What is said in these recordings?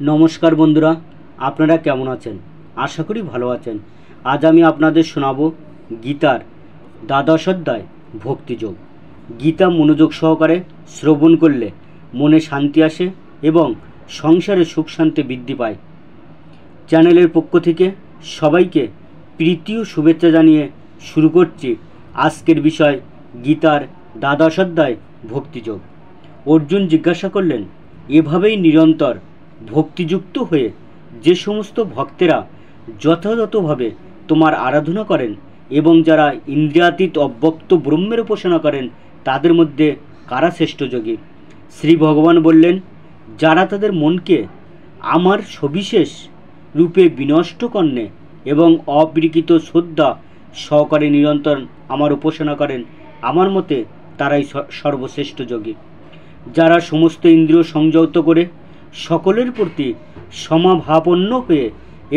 নমস্কার বন্ধুরা, আপনারা কেমন আছেন? আশা করি ভালো আছেন। আজ আমি আপনাদের শোনাবো গীতার দ্বাদশ অধ্যায় ভক্তিযোগ। গীতা মনোযোগ সহকারে শ্রবণ করলে মনে শান্তি আসে এবং সংসারে সুখ শান্তি বৃদ্ধি পায়। চ্যানেলের পক্ষ থেকে সবাইকে প্রীতি ও শুভেচ্ছা জানিয়ে শুরু করছি আজকের বিষয় গীতার দ্বাদশ অধ্যায় ভক্তিযোগ। অর্জুন জিজ্ঞাসা করলেন, এভাবেই নিরন্তর ভক্তিযুক্ত হয়ে যে সমস্ত ভক্তেরা যথাযথভাবে তোমার আরাধনা করেন এবং যারা ইন্দ্রিয়াতীত অব্যক্ত ব্রহ্মের উপাসনা করেন তাদের মধ্যে কারা শ্রেষ্ঠ যোগী? শ্রী ভগবান বললেন, যারা তাদের মনকে আমার সবিশেষ রূপে বিনষ্ট কর্ণে এবং অবিকৃত শ্রদ্ধা সহকারে নিরন্তর আমার উপাসনা করেন, আমার মতে তারাই সর্বশ্রেষ্ঠ যোগী। যারা সমস্ত ইন্দ্রিয় সংযত করে সকলের প্রতি সমাভাপন্ন হয়ে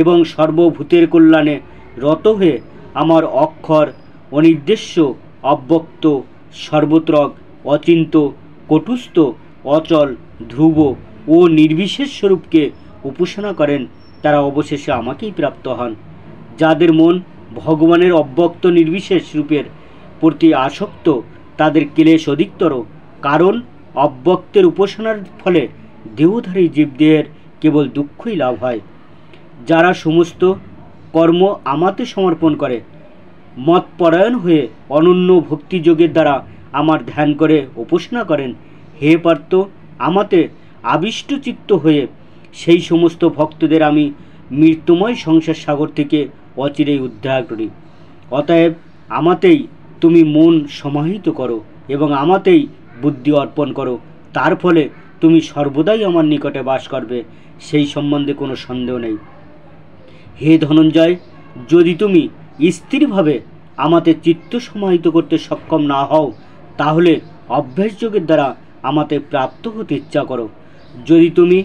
এবং সর্বভূতের কল্যাণে রত হয়ে আমার অক্ষর, অনির্দেশ্য, অব্যক্ত, সর্বত্রক, অচিন্ত, কটুস্থ, অচল, ধ্রুব ও নির্বিশেষ স্বরূপকে উপাসনা করেন, তারা অবশেষে আমাকেই প্রাপ্ত হন। যাদের মন ভগবানের অব্যক্ত নির্বিশেষ রূপের প্রতি আসক্ত তাদের ক্লেশ অধিকতর, কারণ অব্যক্তের উপাসনার ফলে দেহধারী জীবদেহের কেবল দুঃখই লাভ হয়। যারা সমস্ত কর্ম আমাতে সমর্পণ করে মতপরায়ণ হয়ে অনন্য ভক্তিযোগের দ্বারা আমার ধ্যান করে উপাসনা করেন, হে পার্থ, আমাতে আবিষ্ট চিত্ত হয়ে সেই সমস্ত ভক্তদের আমি মৃত্যুময় সংসার সাগর থেকে অচিরেই উদ্ধার করি। অতএব আমাতেই তুমি মন সমাহিত করো এবং আমাতেই বুদ্ধি অর্পণ করো, তার ফলে তুমি সর্বদাই আমার নিকটে বাস করবে, সেই সম্বন্ধে কোনো সন্দেহ নেই। হে ধনঞ্জয়, যদি তুমি স্থিরভাবে আমাতে চিত্ত সমাহিত করতে সক্ষম না হও, তাহলে অভ্যাসযোগের দ্বারা আমাতে প্রাপ্ত হতে ইচ্ছা করো। যদি তুমি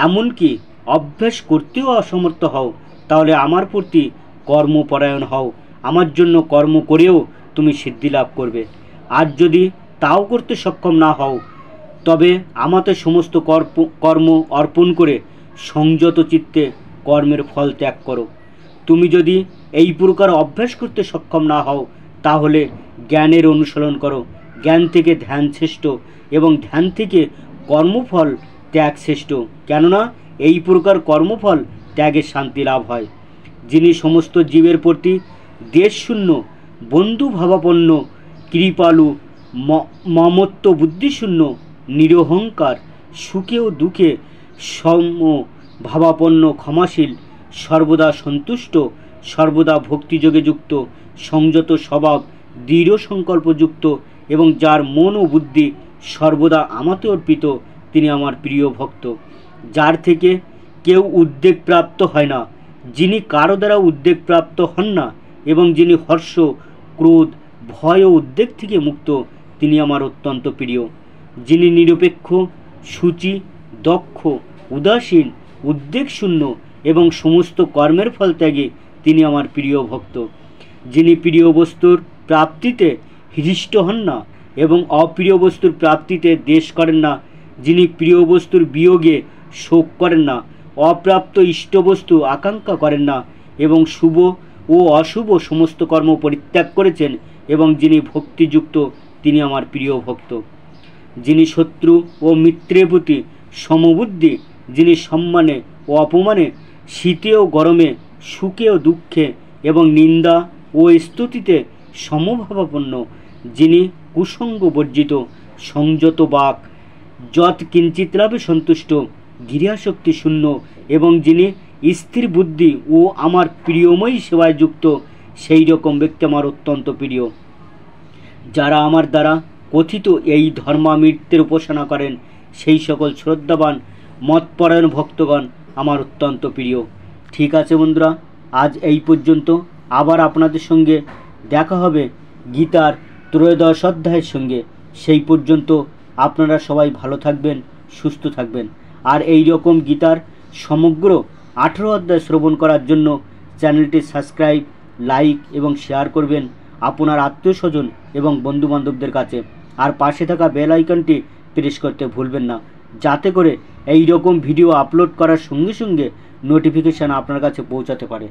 এমনকি অভ্যাস করতেও অসমর্থ হও, তাহলে আমার প্রতি কর্মপরায়ণ হও, আমার জন্য কর্ম করেও তুমি সিদ্ধি লাভ করবে। আর যদি তাও করতে সক্ষম না হও, তবে আমাতে সমস্ত কর্ম অর্পণ করে সংযত চিত্তে কর্মের ফল ত্যাগ করো। তুমি যদি এই প্রকার অভ্যাস করতে সক্ষম না হও, তাহলে জ্ঞানের অনুসরণ করো। জ্ঞান থেকে ধ্যান শ্রেষ্ঠ এবং ধ্যান থেকে কর্মফল ত্যাগ শ্রেষ্ঠ, কেননা এই প্রকার কর্মফল ত্যাগের শান্তি লাভ হয়। যিনি সমস্ত জীবের প্রতি দেশশূন্য, বন্ধুভাবাপন্ন, কৃপালু, মমত্ব বুদ্ধিশূন্য, নিরহংকার, সুখে ও দুঃখে সমভাবাপন্ন, ক্ষমাশীল, সর্বদা সন্তুষ্ট, সর্বদা ভক্তিযোগে যুক্ত, সংযত স্বভাব, দৃঢ় সংকল্পযুক্ত এবং যার মন ও বুদ্ধি সর্বদা আমাতে অর্পিত, তিনি আমার প্রিয় ভক্ত। যার থেকে কেউ উদ্বেগ প্রাপ্ত হয় না, যিনি কারো দ্বারা উদ্বেগ প্রাপ্ত হন না এবং যিনি হর্ষ, ক্রোধ, ভয় ও উদ্বেগ থেকে মুক্ত, তিনি আমার অত্যন্ত প্রিয়। যিনি নিরপেক্ষ, সূচি, দক্ষ, উদাসীন, উদ্বেগশূন্য এবং সমস্ত কর্মের ফল ত্যাগী, তিনি আমার প্রিয় ভক্ত। যিনি প্রিয় বস্তুর প্রাপ্তিতে হৃষ্ট হন না এবং অপ্রিয় বস্তুর প্রাপ্তিতে দ্বেষ করেন না, যিনি প্রিয় বস্তুর বিয়োগে শোক করেন না, অপ্রাপ্ত ইষ্টবস্তু আকাঙ্ক্ষা করেন না এবং শুভ ও অশুভ সমস্ত কর্ম পরিত্যাগ করেছেন এবং যিনি ভক্তিযুক্ত, তিনি আমার প্রিয় ভক্ত। যিনি শত্রু ও মিত্রের প্রতি সমবুদ্ধি, যিনি সম্মানে ও অপমানে, শীতে ও গরমে, সুখে ও দুঃখে এবং নিন্দা ও স্তুতিতে সমভাবাপন্ন, যিনি কুসঙ্গ বর্জিত, সংযত বাক, যৎ কিঞ্চিত লাভে সন্তুষ্ট, গৃহাসক্তি শূন্য এবং যিনি স্থির বুদ্ধি ও আমার প্রিয়ময়ী সেবায় যুক্ত, সেই রকম ব্যক্তি আমার অত্যন্ত প্রিয়। যারা আমার দ্বারা কথিত এই ধর্মামৃত্যের উপাসনা করেন, সেই সকল শ্রদ্ধাবান মতপরায়ণ ভক্তগণ আমার অত্যন্ত প্রিয়। ঠিক আছে বন্ধুরা, আজ এই পর্যন্ত। আবার আপনাদের সঙ্গে দেখা হবে গীতার ত্রয়োদশ অধ্যায়ের সঙ্গে। সেই পর্যন্ত আপনারা সবাই ভালো থাকবেন, সুস্থ থাকবেন। আর এই রকম গীতার সমগ্র 18 অধ্যায় শ্রবণ করার জন্য চ্যানেলটি সাবস্ক্রাইব, লাইক এবং শেয়ার করবেন আপনার আত্মীয় স্বজন এবং বন্ধুবান্ধবদের কাছে। আর পাশে থাকা বেল আইকনটি প্রেস করতে ভুলবেন না। যাতে করে এই রকম ভিডিও আপলোড করার সঙ্গে সঙ্গে নোটিফিকেশান আপনার কাছে পৌঁছাতে পারে।